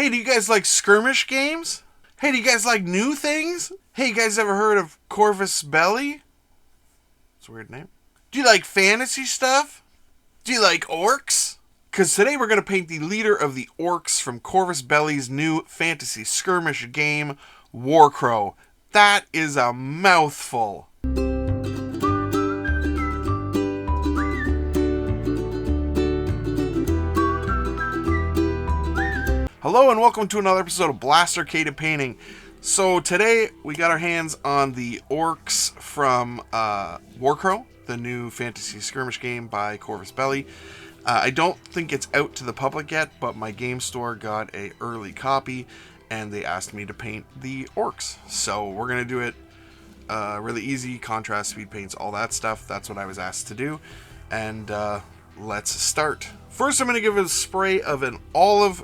Hey, do you guys like skirmish games? Hey, do you guys like new things? Hey, you guys ever heard of Corvus Belli? It's a weird name. Do you like fantasy stuff? Do you like orcs? Because today we're going to paint the leader of the orcs from Corvus Belli's new fantasy skirmish game, Warcrow. That is a mouthful. Hello and welcome to another episode of Blastercaded Painting. So today we got our hands on the orcs from Warcrow, the new fantasy skirmish game by Corvus Belli. I don't think it's out to the public yet, but my game store got an early copy and they asked me to paint the orcs. So we're going to do it really easy, contrast, speed paints, all that stuff. That's what I was asked to do. And let's start. First I'm going to give it a spray of an olive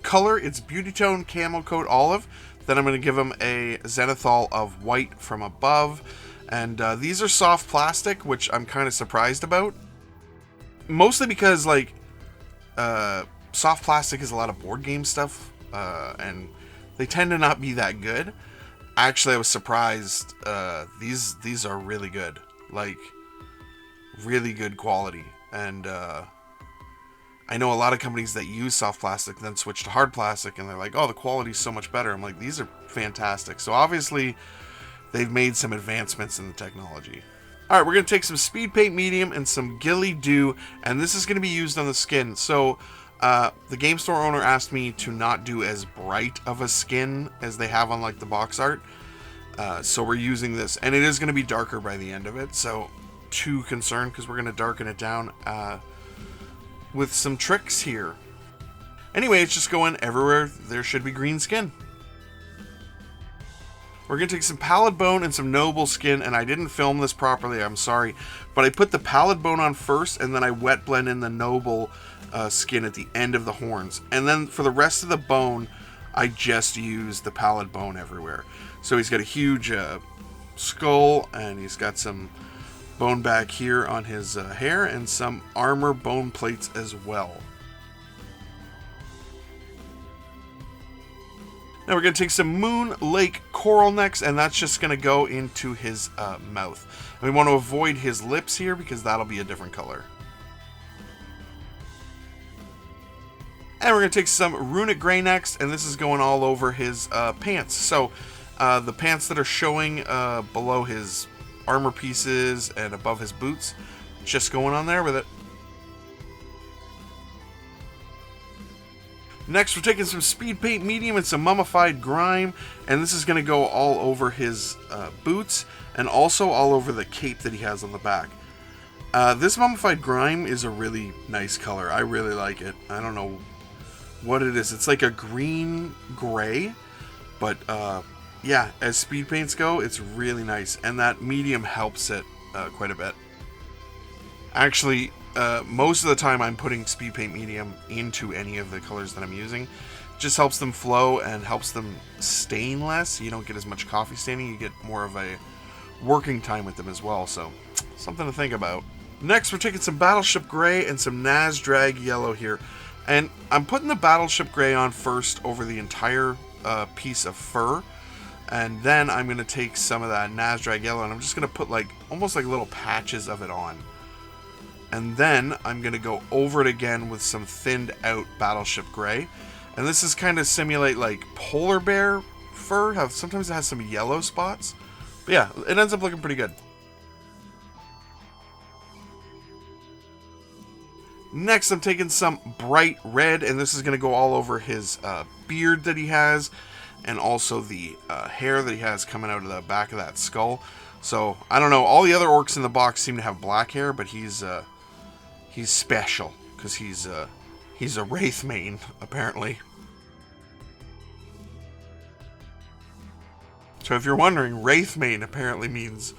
color. It's Beauty Tone Camel Coat Olive. Then I'm going to give them a zenithal of white from above. And these are soft plastic, which I'm kind of surprised about. Mostly because, like, soft plastic is a lot of board game stuff. And they tend to not be that good. Actually, I was surprised. These are really good. Like, really good quality. And I know a lot of companies that use soft plastic then switch to hard plastic and they're like, oh, the quality's so much better. I'm like, these are fantastic. So obviously they've made some advancements in the technology. All right, we're going to take some speed paint medium and some Ghillie Dew, and this is going to be used on the skin. So the game store owner asked me to not do as bright of a skin as they have on like the box art. So we're using this, and it is going to be darker by the end of it. So too concerned because we're going to darken it down with some tricks here. Anyway, it's just going everywhere there should be green skin. We're going to take some pallid bone and some noble skin, and I didn't film this properly, I'm sorry, but I put the pallid bone on first, and then I wet blend in the noble skin at the end of the horns. And then for the rest of the bone, I just use the pallid bone everywhere. So he's got a huge skull, and he's got some bone back here on his hair and some armor bone plates as well. Now we're going to take some Moon Lake coral next, and that's just going to go into his mouth. And we want to avoid his lips here because that'll be a different color. And we're going to take some Runic Gray next, and this is going all over his pants. So the pants that are showing below his armor pieces and above his boots, just going on there with it. Next we're taking some speed paint medium and some mummified grime, and this is going to go all over his boots and also all over the cape that he has on the back. This mummified grime is a really nice color. I really like it. I don't know what it is. It's like a green gray, but yeah, as speed paints go, it's really nice, and that medium helps it quite a bit. Actually, most of the time I'm putting speed paint medium into any of the colors that I'm using. It just helps them flow and helps them stain less. You don't get as much coffee staining, you get more of a working time with them as well, so something to think about. Next, we're taking some Battleship Gray and some Nazdrag Yellow here. And I'm putting the Battleship Gray on first over the entire piece of fur. And then I'm going to take some of that Nazdrag Yellow and I'm just going to put like almost like little patches of it on. And then I'm going to go over it again with some thinned out Battleship Gray. And this is kind of simulate like polar bear fur. Sometimes it has some yellow spots. But yeah, it ends up looking pretty good. Next, I'm taking some bright red, and this is going to go all over his beard that he has, and also the hair that he has coming out of the back of that skull. So, I don't know, all the other orcs in the box seem to have black hair, but he's special, because he's a Wrathmane, apparently. So if you're wondering, Wrathmane apparently means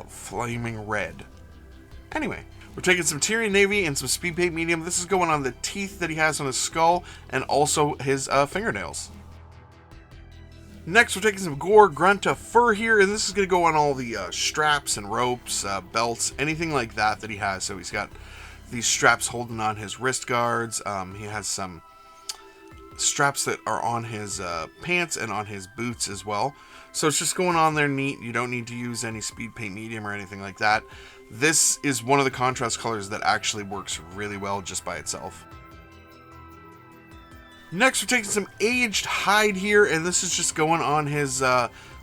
flaming red. Anyway, we're taking some Tyrian Navy and some speed paint medium. This is going on the teeth that he has on his skull, and also his fingernails. Next, we're taking some Gore Grunta fur here, and this is going to go on all the straps and ropes, belts, anything like that he has. So he's got these straps holding on his wrist guards. He has some straps that are on his pants and on his boots as well. So it's just going on there neat. You don't need to use any speed paint medium or anything like that. This is one of the contrast colors that actually works really well just by itself. Next, we're taking some aged hide here, and this is just going on his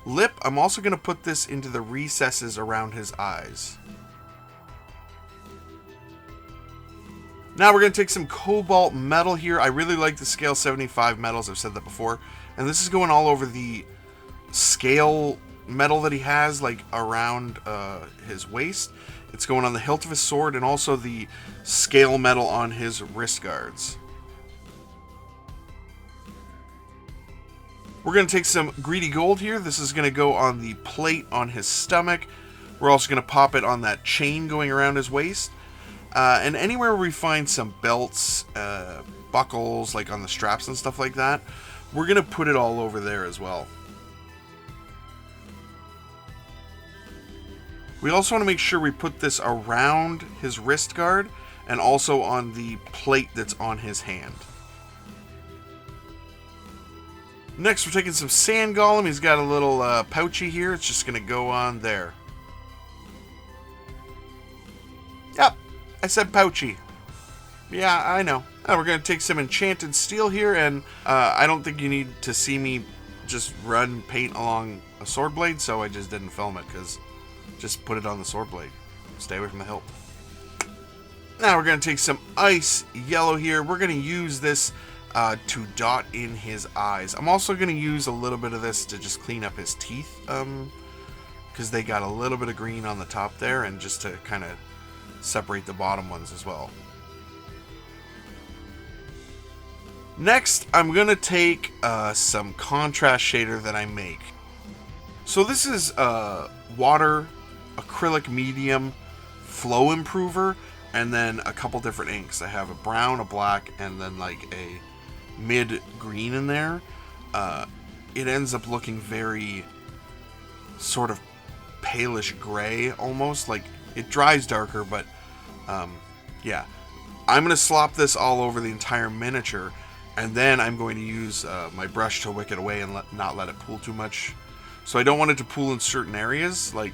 lip. I'm also going to put this into the recesses around his eyes. Now we're going to take some cobalt metal here. I really like the scale 75 metals. I've said that before. And this is going all over the scale metal that he has, like around his waist. It's going on the hilt of his sword and also the scale metal on his wrist guards. We're going to take some greedy gold here. This is going to go on the plate on his stomach. We're also going to pop it on that chain going around his waist. And anywhere where we find some belts, buckles, like on the straps and stuff like that, we're going to put it all over there as well. We also want to make sure we put this around his wrist guard and also on the plate that's on his hand. Next, we're taking some sand golem. He's got a little pouchy here. It's just going to go on there. Yep, I said pouchy. Yeah, I know. Now we're going to take some enchanted steel here, and I don't think you need to see me just run paint along a sword blade, so I just didn't film it, because just put it on the sword blade. Stay away from the hilt. Now we're going to take some ice yellow here. We're going to use this to dot in his eyes. I'm also going to use a little bit of this to just clean up his teeth, because they got a little bit of green on the top there, and just to kind of separate the bottom ones as well. Next, I'm going to take some contrast shader that I make. So this is water, acrylic medium, flow improver, and then a couple different inks. I have a brown, a black, and then like a mid green in there. It ends up looking very sort of palish gray almost. Like it dries darker, but yeah. I'm going to slop this all over the entire miniature, and then I'm going to use my brush to wick it away and not let it pool too much. So I don't want it to pool in certain areas. Like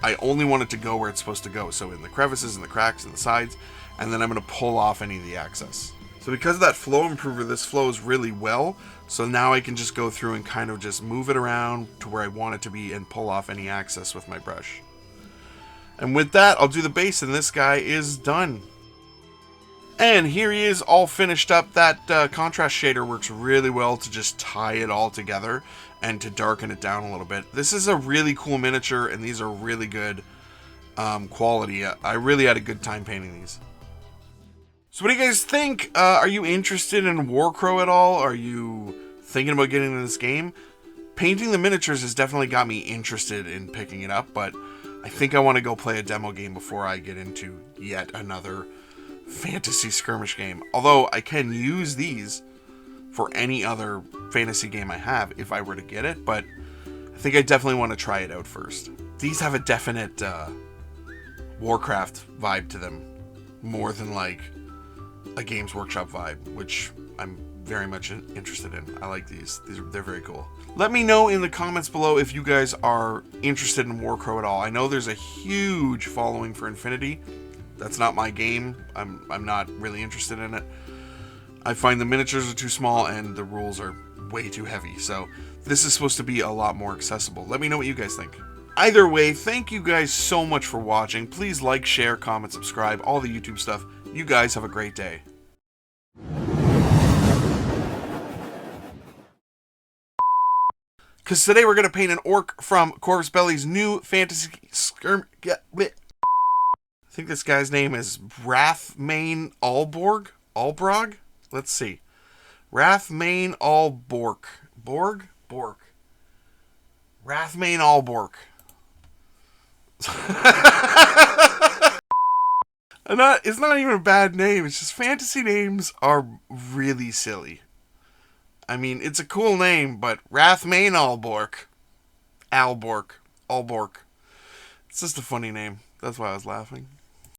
I only want it to go where it's supposed to go. So in the crevices and the cracks and the sides, and then I'm going to pull off any of the excess. So because of that flow improver, this flows really well. So now I can just go through and kind of just move it around to where I want it to be and pull off any excess with my brush. And with that, I'll do the base, and this guy is done. And here he is all finished up. That contrast shader works really well to just tie it all together and to darken it down a little bit. This is a really cool miniature, and these are really good quality. I really had a good time painting these. So what do you guys think? Are you interested in Warcrow at all? Are you thinking about getting into this game? Painting the miniatures has definitely got me interested in picking it up, but I think I want to go play a demo game before I get into yet another fantasy skirmish game. Although I can use these for any other fantasy game I have if I were to get it, but I think I definitely want to try it out first. These have a definite Warcraft vibe to them, more than like a Games Workshop vibe, which I'm very much interested in. I like these. They're very cool. Let me know in the comments below if you guys are interested in Warcrow at all. I know there's a huge following for Infinity. That's not my game. I'm not really interested in it. I find the miniatures are too small and the rules are way too heavy. So this is supposed to be a lot more accessible. Let me know what you guys think. Either way, thank you guys so much for watching. Please like, share, comment, subscribe, all the YouTube stuff. You guys have a great day. Because today we're going to paint an orc from Corvus Belli's new fantasy skirmish. I think this guy's name is Wrathmane Alborc? Albrog? Let's see. Wrathmane Alborc. Borg? Wrathmane Alborc. It's not even a bad name. It's just fantasy names are really silly. I mean, it's a cool name, but Wrathmane Alborc. Alborc. It's just a funny name. That's why I was laughing.